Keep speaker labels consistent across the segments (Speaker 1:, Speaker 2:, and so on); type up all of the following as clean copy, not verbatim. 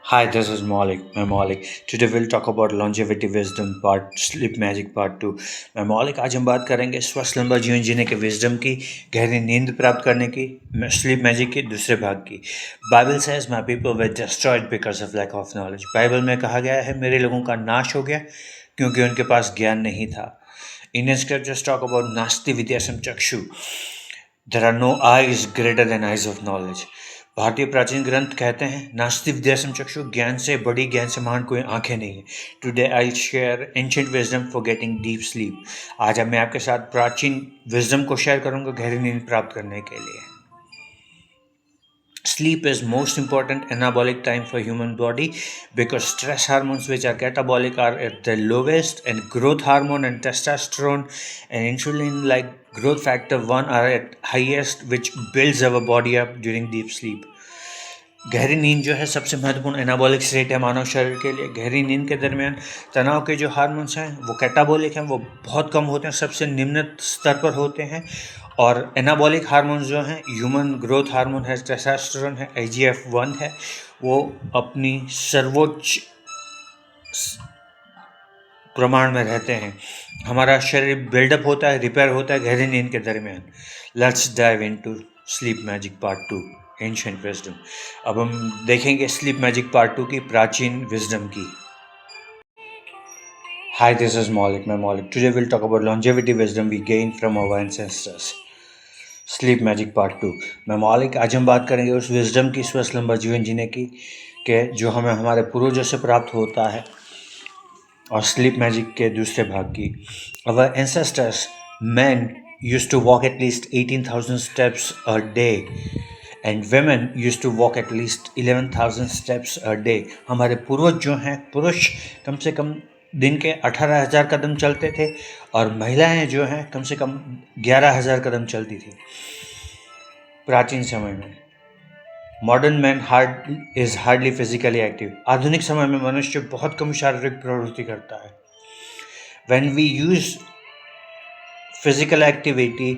Speaker 1: Hi, this is Malik. I'm Malik. Today we'll talk about longevity wisdom part sleep magic part 2. मैं मौलिक आज हम बात करेंगे स्वस्थ लंबा जीवन जीने के विजडम की, गहरी नींद प्राप्त करने की, स्लीप मैजिक के दूसरे भाग की. Bible says my people were destroyed because of lack of knowledge. Bible में कहा गया है मेरे लोगों का नाश हो गया क्योंकि उनके पास ज्ञान नहीं था. Indian scriptures talk about nasti vidyasam chakshu. There are no eyes greater than eyes of knowledge. भारतीय प्राचीन ग्रंथ कहते हैं नास्ति विद्यासम चक्षु, ज्ञान से बड़ी, ज्ञान से महान कोई आंखें नहीं है. Today I share ancient wisdom for getting deep sleep. आज मैं आपके साथ प्राचीन विजडम को शेयर करूंगा गहरी नींद प्राप्त करने के लिए. Sleep is most important anabolic time for human body because stress hormones which are catabolic are at the lowest and growth hormone and testosterone and insulin like growth factor 1 are at highest which builds our body up during deep sleep. गहरी नींद जो है सबसे महत्वपूर्ण anabolic state है मानव शरीर के लिए. गहरी नींद के दरमियान तनाव के जो हार्मोन्स हैं वो कैटाबॉलिक हैं, वो बहुत कम होते हैं, सबसे निम्न स्तर पर होते हैं. और एनाबॉलिक हार्मोन्स जो हैं ह्यूमन ग्रोथ हार्मोन है, टेस्टोस्टेरोन है, IGF-1 है, वो अपनी सर्वोच्च प्रमाण में रहते हैं. हमारा शरीर बिल्डअप होता है, रिपेयर होता है गहरी नींद के दरमियान. Let's dive into sleep magic part 2 ancient wisdom. अब हम देखेंगे स्लीप मैजिक पार्ट 2 की प्राचीन विजडम की. Hi, this is Malik. I'm Malik. Today we'll talk about longevity wisdom we gained from our ancestors. Sleep magic part 2. मैं मौलिक आज हम बात करेंगे उस विजडम की, स्वस्थ लंबा जीवन जीने की, के जो हमें हमारे पूर्वजों से प्राप्त होता है, और स्लीप मैजिक के दूसरे भाग की. Our ancestors, men used to walk at least 18,000 steps a day and women used to walk at least 11,000 steps a day. हमारे पूर्वज जो हैं, पुरुष कम से कम दिन के 18,000 कदम चलते थे और महिलाएं जो हैं कम से कम 11,000 कदम चलती थी प्राचीन समय में. Modern man is hardly physically active. आधुनिक समय में मनुष्य बहुत कम शारीरिक प्रवृत्ति करता है. When we use physical activity,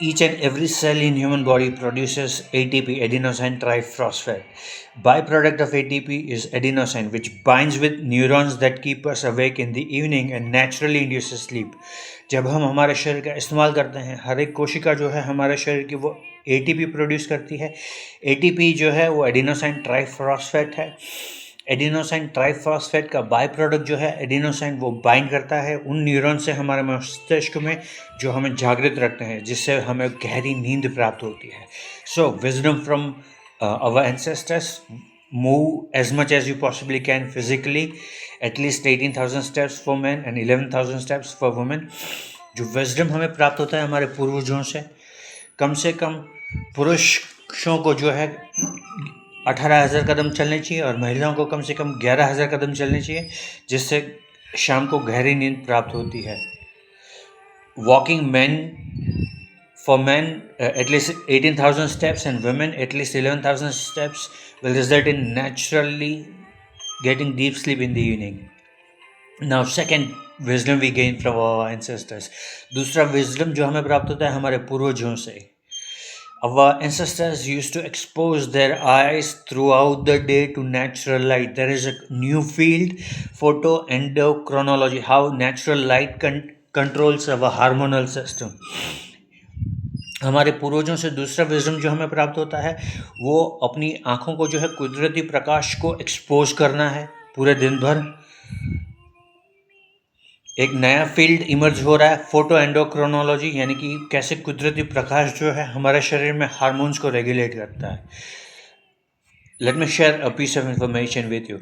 Speaker 1: each and every cell in human body produces ATP, adenosine triphosphate. Byproduct of ATP is adenosine, which binds with neurons that keep us awake in the evening and naturally induces sleep. जब हम हमारे शरीर का इस्तेमाल करते हैं, हर एक कोशिका जो है हमारे शरीर की वो ATP प्रोड्यूस करती है. ATP जो है वो एडिनोसाइन ट्राइफॉस्फेट है. एडिनोसाइन ट्राइफॉस्फेट का बाय प्रोडक्ट जो है एडिनोसाइन, वो बाइंड करता है उन न्यूरॉन से हमारे मस्तिष्क में जो हमें जागृत रखते हैं, जिससे हमें गहरी नींद प्राप्त होती है. So wisdom from our ancestors, move as much as you possibly can physically, at least 18,000 steps for man and 11,000 steps for women. जो विजडम हमें प्राप्त होता है हमारे पूर्वजों से कम पुरुषों को जो है 18,000 कदम चलने चाहिए और महिलाओं को कम से कम 11,000 कदम चलने चाहिए, जिससे शाम को गहरी नींद प्राप्त होती है. Walking for men at least 18,000 steps and women at least 11,000 steps will result in naturally getting deep sleep in the evening. Now second wisdom we gain from our ancestors. दूसरा wisdom जो हमें प्राप्त होता है हमारे पूर्वजों से. Our ancestors used to expose their eyes throughout the day to natural light. There is a new field, photoendocrinology, how natural light controls our hormonal system. हमारे पूर्वजों से दूसरा विजडम जो हमें प्राप्त होता है वो अपनी आँखों को जो है कुदरती प्रकाश को एक्सपोज करना है पूरे दिन भर. एक नया फील्ड इमर्ज हो रहा है, फोटो एंडोक्रोनोलॉजी, यानी कि कैसे कुदरती प्रकाश जो है हमारे शरीर में हार्मोन्स को रेगुलेट करता है. Let me share a piece of information with you.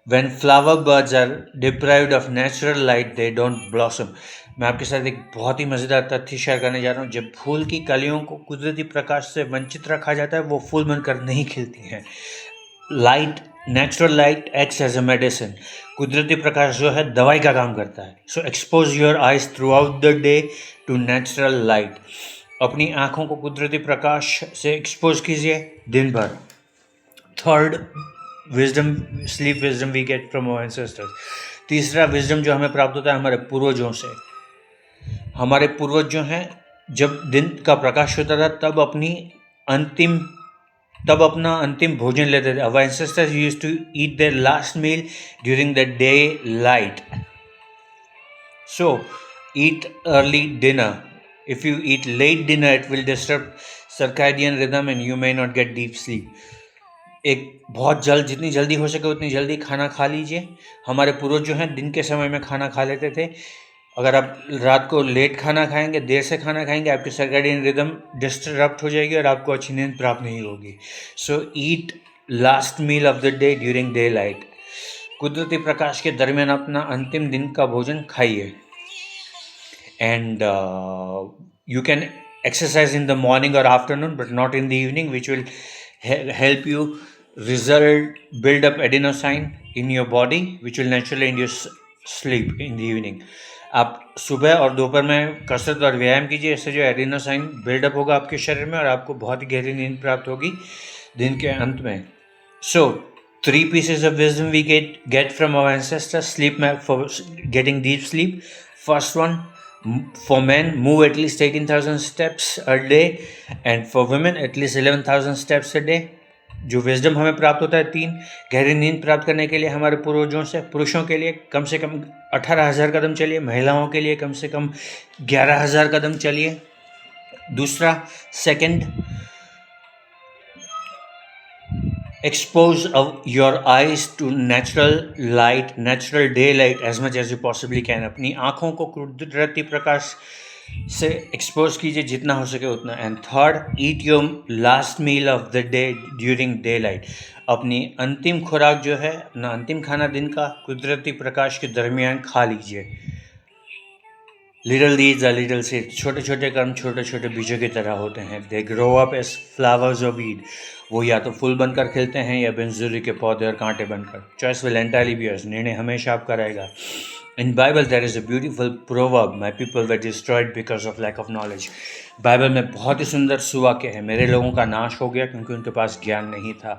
Speaker 1: When flower buds are deprived of natural light they don't blossom. मैं आपके साथ एक बहुत ही मज़ेदार तथ्य शेयर करने जा रहा हूँ. जब फूल की कलियों को कुदरती प्रकाश से वंचित रखा जाता है वो फूल बनकर नहीं खिलती हैं. Light, natural light acts as a medicine. कुदरती प्रकाश जो है दवाई का काम करता है. So expose your eyes throughout the day to natural light. अपनी आँखों को कुदरती प्रकाश से एक्सपोज कीजिए दिन भर. Third wisdom, sleep wisdom we get from our ancestors. तीसरा विजडम जो हमें प्राप्त होता है हमारे पूर्वजों से. हमारे पूर्वज जो हैं जब दिन का प्रकाश होता था तब अपनी अंतिम तब अपना अंतिम भोजन लेते थे. Our ancestors used to eat their last meal during the daylight. So, eat early dinner. If you eat late dinner, it will disrupt circadian rhythm and you may not get deep sleep. एक बहुत जितनी जल्दी हो सके उतनी जल्दी खाना खा लीजिए. हमारे पूर्वज जो हैं दिन के समय में खाना खा लेते थे. अगर आप रात को लेट खाना खाएंगे, देर से खाना खाएंगे, आपकी सर्कैडियन रिदम डिस्टरप्ट हो जाएगी और आपको अच्छी नींद प्राप्त नहीं होगी. So eat last meal of the day during daylight. कुदरती प्रकाश के दरमियान अपना अंतिम दिन का भोजन खाइए. And you can exercise in the morning or afternoon, but not in the evening, which will help you build up adenosine in your body, which will naturally induce sleep in the evening. आप सुबह और दोपहर में कसरत और व्यायाम कीजिए. इससे जो एडिनोसाइन बिल्डअप होगा आपके शरीर में और आपको बहुत ही गहरी नींद प्राप्त होगी दिन के अंत में. सो 3 pieces of wisdom we get from our ancestors. Sleep for getting deep sleep. First one, for men, move at least 18,000 steps a day, and for women at least 11,000 steps a day. जो wisdom हमें प्राप्त होता है 3, गहरी नींद प्राप्त करने के लिए हमारे पूर्वजों से. पुरुषों के लिए कम से कम 18,000 कदम चलिए, महिलाओं के लिए कम से कम 11,000 कदम चलिए. दूसरा, second, expose your eyes to natural light, natural daylight as much as you possibly can. अपनी आँखों को कुदरती प्रकाश से एक्सपोज कीजिए जितना हो सके उतना. And third, eat your last meal of the day during daylight. अपनी अंतिम खुराक जो है, अपना अंतिम खाना दिन का कुदरती प्रकाश के दरमियान खा लीजिए. Little deeds are little seeds. छोटे छोटे कर्म छोटे छोटे बीजों की तरह होते हैं. They grow up as flowers of weed. वो या तो फूल बनकर खिलते हैं या बेंजुरी के पौधे और कांटे बनकर. Choice will entirely be yours. निर्णय हमेशा आपका रहेगा. In Bible there is a beautiful proverb, my people were destroyed because of lack of knowledge. Bible में बहुत ही सुंदर सुवाक्य है, मेरे लोगों का नाश हो गया क्योंकि उनके पास ज्ञान नहीं था.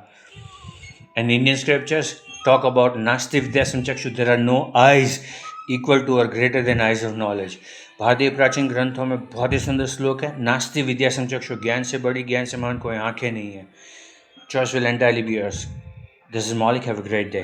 Speaker 1: And Indian scriptures talk about नास्ति विद्या संचक्षु. There are no eyes equal to or greater than eyes of knowledge. भारतीय प्राचीन ग्रंथों में बहुत ही सुंदर श्लोक है, नास्ति विद्या संचक्षु. ज्ञान से बड़ी, ज्ञान से महान कोई आंखें नहीं है. Choice will entirely be yours. This is Malik. Have a great day.